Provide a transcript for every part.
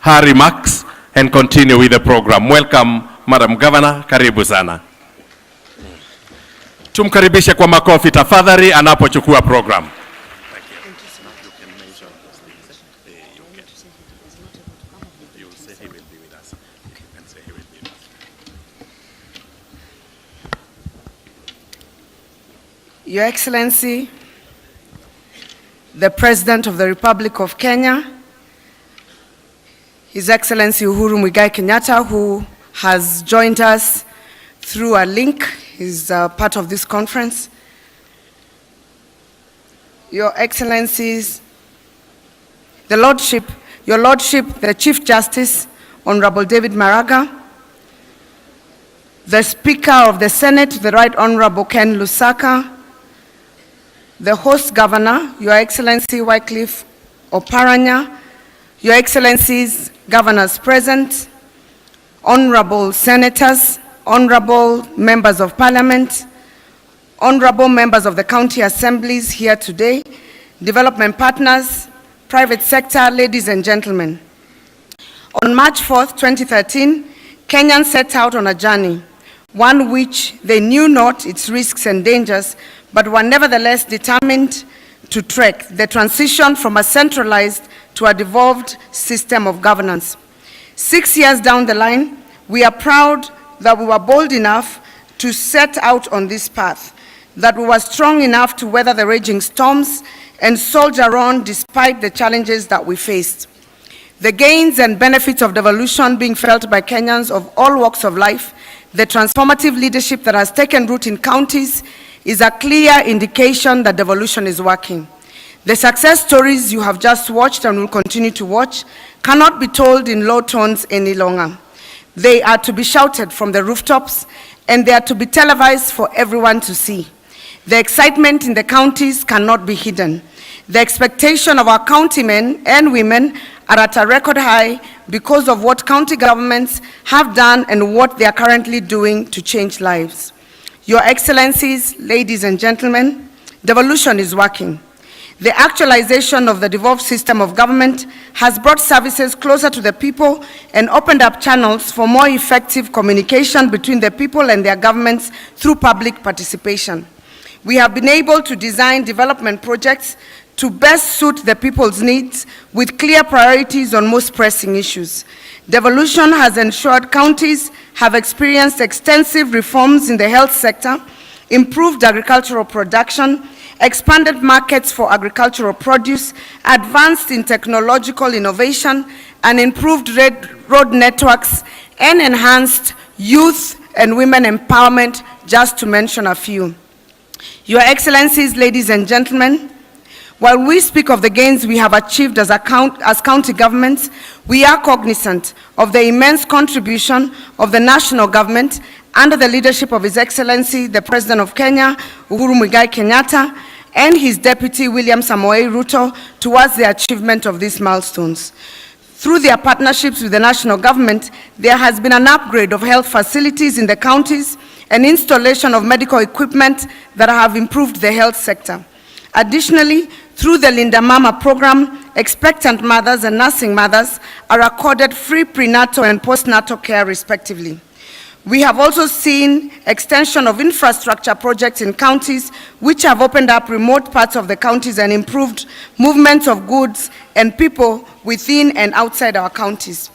her remarks and continue with the program. Welcome, Madam Governor. Karibu sana. Tumkaribishe kwa makofi tafadhali anapochukua program. Your Excellency, the President of the Republic of Kenya, His Excellency Uhuru Muigai Kenyatta, who has joined us through a link, is part of this conference. Your Excellencies, Your Lordship, the Chief Justice, Honorable David Maraga, the Speaker of the Senate, the Right Honorable Ken Lusaka, the host governor, Your Excellency Wycliffe Oparanya, Your Excellencies, governors present, honorable senators, honorable members of parliament, honorable members of the county assemblies here today, development partners, private sector, ladies and gentlemen. On March 4th, 2013, Kenyans set out on a journey, one which they knew not its risks and dangers, but were nevertheless determined to trek the transition from a centralized to a devolved system of governance. 6 years down the line, we are proud that we were bold enough to set out on this path, that we were strong enough to weather the raging storms and soldier on despite the challenges that we faced. The gains and benefits of devolution being felt by Kenyans of all walks of life, the transformative leadership that has taken root in counties is a clear indication that devolution is working. The success stories you have just watched and will continue to watch cannot be told in low tones any longer. They are to be shouted from the rooftops, and they are to be televised for everyone to see. The excitement in the counties cannot be hidden. The expectation of our countymen and women are at a record high because of what county governments have done and what they are currently doing to change lives. Your Excellencies, ladies and gentlemen, devolution is working. The actualization of the devolved system of government has brought services closer to the people and opened up channels for more effective communication between the people and their governments through public participation. We have been able to design development projects to best suit the people's needs with clear priorities on most pressing issues. Devolution has ensured counties have experienced extensive reforms in the health sector, improved agricultural production, expanded markets for agricultural produce, advanced in technological innovation, and improved road networks, and enhanced youth and women empowerment, just to mention a few. Your Excellencies, ladies and gentlemen, while we speak of the gains we have achieved as county governments, we are cognizant of the immense contribution of the national government under the leadership of His Excellency, the President of Kenya, Uhuru Muigai Kenyatta, and his Deputy, William Samoei Ruto, towards the achievement of these milestones. Through their partnerships with the national government, there has been an upgrade of health facilities in the counties and installation of medical equipment that have improved the health sector. Additionally, through the Linda Mama program, expectant mothers and nursing mothers are accorded free prenatal and postnatal care respectively. We have also seen extension of infrastructure projects in counties which have opened up remote parts of the counties and improved movements of goods and people within and outside our counties.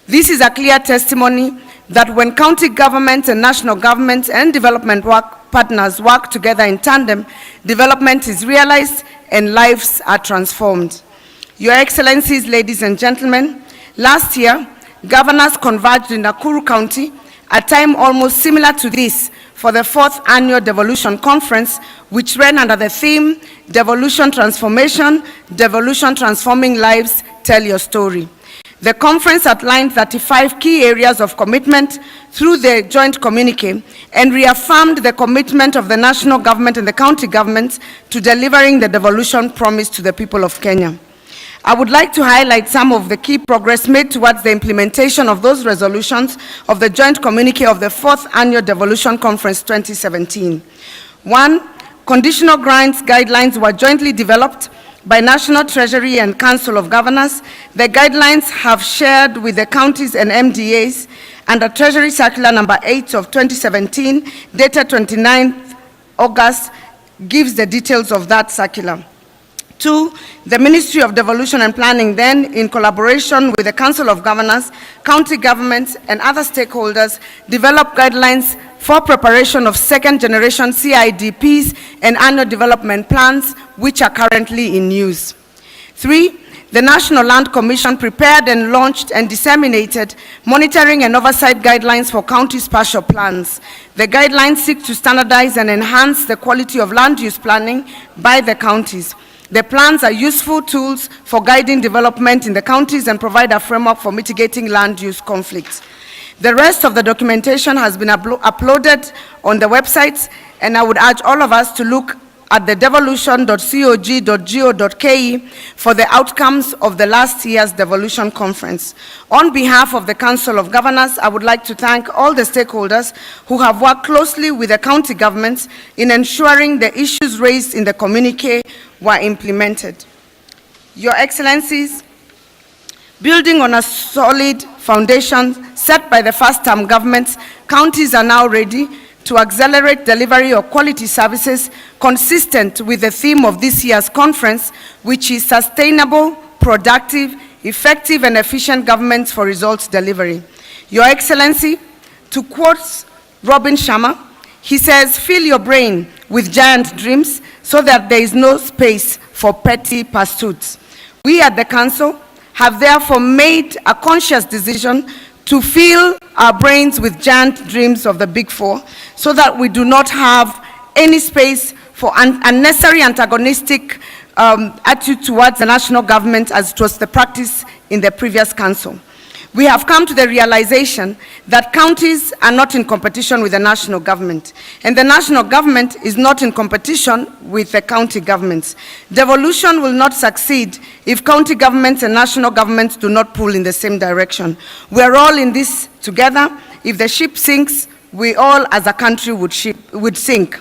This is a clear testimony that when county governments and national governments and development partners work together in tandem, development is realized and lives are transformed. Your Excellencies, ladies and gentlemen, last year, governors converged in Nakuru County, a time almost similar to this, for the 4th annual Devolution Conference, which ran under the theme, Devolution Transformation, Devolution Transforming Lives, Tell Your Story. The conference outlined 35 key areas of commitment through the joint communique and reaffirmed the commitment of the national government and the county governments to delivering the devolution promise to the people of Kenya. I would like to highlight some of the key progress made towards the implementation of those resolutions of the joint communique of the 4th Annual Devolution Conference 2017. 1. Conditional grants guidelines were jointly developed by National Treasury and Council of Governors. The guidelines have shared with the counties and MDAs under Treasury Circular number 8 of 2017, dated 29th August, gives the details of that circular. 2, the Ministry of Devolution and Planning then, in collaboration with the Council of Governors, county governments, and other stakeholders, developed guidelines for preparation of second-generation CIDPs and annual development plans, which are currently in use. 3, the National Land Commission prepared and launched and disseminated monitoring and oversight guidelines for county spatial plans. The guidelines seek to standardize and enhance the quality of land use planning by the counties. The plans are useful tools for guiding development in the counties and provide a framework for mitigating land use conflicts. The rest of the documentation has been uploaded on the websites, and I would urge all of us to look at the devolution.cog.go.ke for the outcomes of the last year's Devolution Conference. On behalf of the Council of Governors, I would like to thank all the stakeholders who have worked closely with the county governments in ensuring the issues raised in the communique were implemented. Your Excellencies, building on a solid foundation set by the first-term governments, counties are now ready to accelerate delivery of quality services consistent with the theme of this year's conference, which is sustainable, productive, effective, and efficient governments for results delivery. Your Excellency, to quote Robin Sharma, he says, "Fill your brain with giant dreams so that there is no space for petty pursuits." We at the Council have therefore made a conscious decision to fill our brains with giant dreams of the Big Four so that we do not have any space for unnecessary antagonistic attitude towards the national government, as it was the practice in the previous council. We have come to the realization that counties are not in competition with the national government, and the national government is not in competition with the county governments. Devolution will not succeed if county governments and national governments do not pull in the same direction. We are all in this together. If the ship sinks, we all as a country would sink.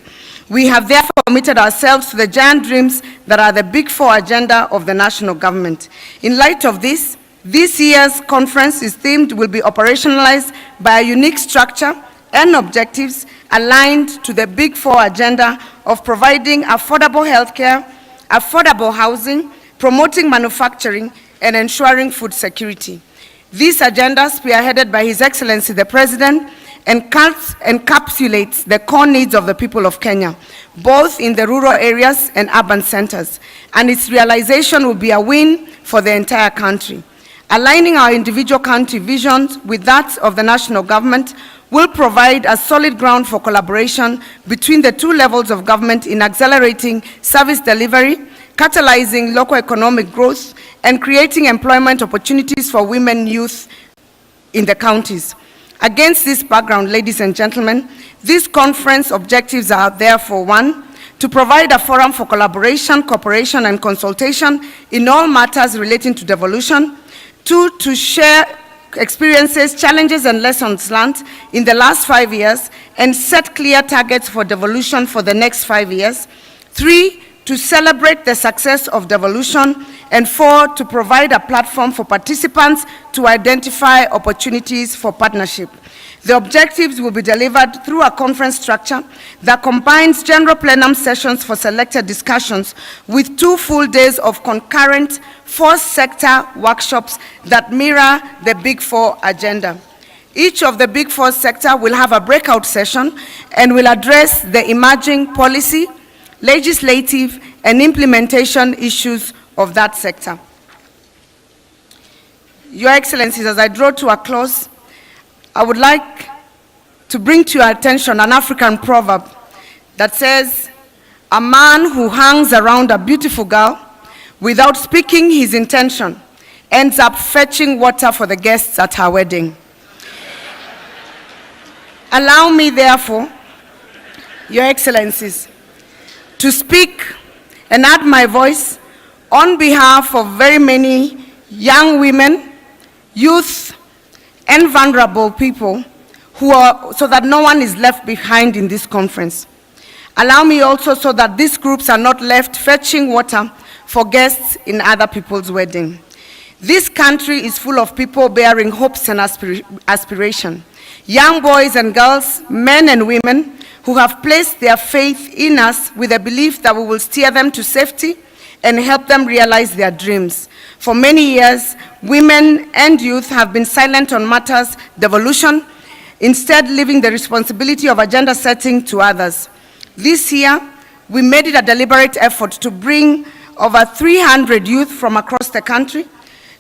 We have therefore committed ourselves to the giant dreams that are the Big Four agenda of the national government. In light of this year's conference is themed will be operationalized by a unique structure and objectives aligned to the Big Four agenda of providing affordable healthcare, affordable housing, promoting manufacturing, and ensuring food security. This agenda, spearheaded by His Excellency the President, encapsulates the core needs of the people of Kenya, both in the rural areas and urban centers, and its realization will be a win for the entire country. Aligning our individual county visions with that of the national government will provide a solid ground for collaboration between the two levels of government in accelerating service delivery, catalyzing local economic growth, and creating employment opportunities for women, youth in the counties. Against this background, ladies and gentlemen, this conference objectives are therefore: 1, to provide a forum for collaboration, cooperation, and consultation in all matters relating to devolution; 2, to share experiences, challenges, and lessons learned in the last 5 years and set clear targets for devolution for the next 5 years; 3, to celebrate the success of devolution; and 4, to provide a platform for participants to identify opportunities for partnership. The objectives will be delivered through a conference structure that combines general plenum sessions for selected discussions with 2 full days of concurrent 4-sector workshops that mirror the Big Four agenda. Each of the Big Four sector will have a breakout session and will address the emerging policy, legislative, and implementation issues of that sector. Your Excellencies, as I draw to a close, I would like to bring to your attention an African proverb that says, "A man who hangs around a beautiful girl without speaking his intention ends up fetching water for the guests at her wedding." Allow me, therefore, Your Excellencies, to speak and add my voice on behalf of very many young women, youth, and vulnerable people so that no one is left behind in this conference. Allow me also, so that these groups are not left fetching water for guests in other people's wedding. This country is full of people bearing hopes and aspiration. Young boys and girls, men and women, who have placed their faith in us with a belief that we will steer them to safety and help them realize their dreams. For many years, women and youth have been silent on matters devolution, instead leaving the responsibility of agenda setting to others. This year, we made it a deliberate effort to bring over 300 youth from across the country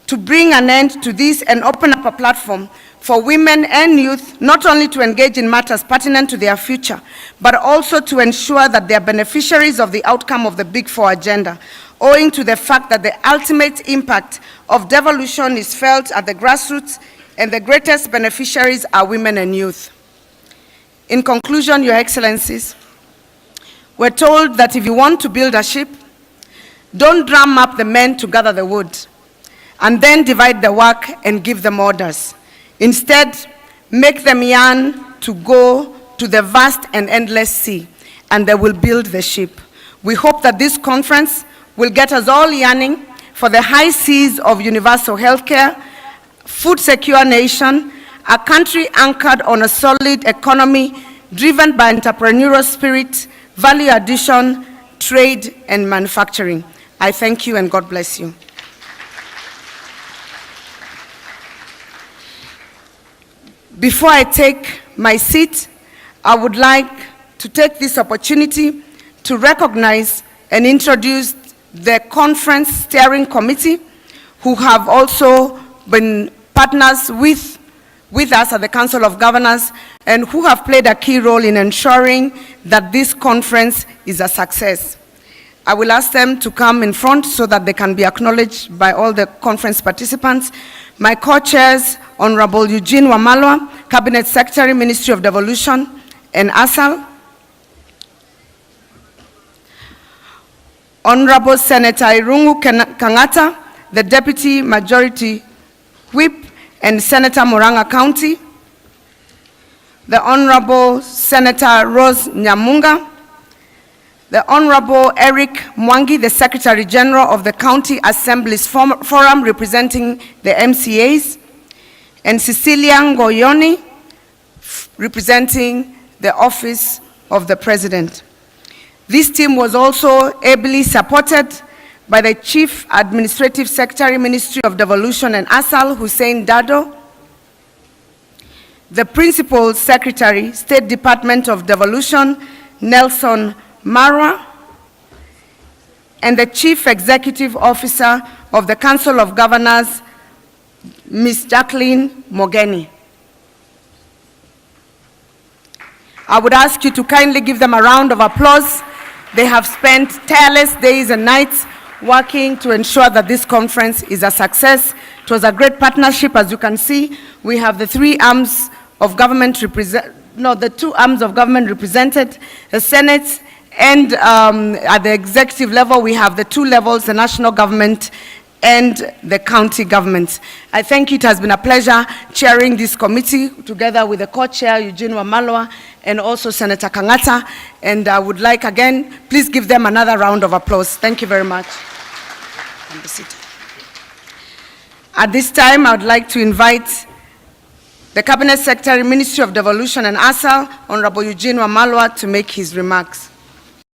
to bring an end to this and open up a platform for women and youth not only to engage in matters pertinent to their future, but also to ensure that they are beneficiaries of the outcome of the Big Four agenda, owing to the fact that the ultimate impact of devolution is felt at the grassroots and the greatest beneficiaries are women and youth. In conclusion, Your Excellencies, we're told that if you want to build a ship, don't drum up the men to gather the wood and then divide the work and give them orders. Instead, make them yearn to go to the vast and endless sea, and they will build the ship. We hope that this conference will get us all yearning for the high seas of universal healthcare, food-secure nation, a country anchored on a solid economy driven by entrepreneurial spirit, value addition, trade, and manufacturing. I thank you and God bless you. Before I take my seat, I would like to take this opportunity to recognize and introduce the conference steering committee, who have also been partners with us at the Council of Governors and who have played a key role in ensuring that this conference is a success. I will ask them to come in front so that they can be acknowledged by all the conference participants. My co-chairs, Honorable Eugene Wamalwa, Cabinet Secretary, Ministry of Devolution and ASAL. Honorable Senator Irungu Kangata, the Deputy Majority Whip and Senator Murang'a County. The Honorable Senator Rose Nyamunga. The Honorable Eric Mwangi, the Secretary General of the County Assemblies Forum representing the MCAs, and Cecilia Ngoyoni, representing the Office of the President. This team was also ably supported by the Chief Administrative Secretary, Ministry of Devolution and ASAL, Hussein Dado, the Principal Secretary, State Department of Devolution, Nelson Marwa, and the Chief Executive Officer of the Council of Governors, Ms. Jacqueline Mogeni. I would ask you to kindly give them a round of applause. They have spent tireless days and nights working to ensure that this conference is a success. It was a great partnership. As you can see, we have the three arms of government the two arms of government represented, the Senate, and at the executive level, we have the two levels, the national government and the county government. I think it has been a pleasure chairing this committee together with the co-chair, Eugene Wamalwa, and also Senator Kangata. And I would like, again, please give them another round of applause. Thank you very much. At this time, I would like to invite the Cabinet Secretary, Ministry of Devolution and ASAL, Honorable Eugene Wamalwa, to make his remarks.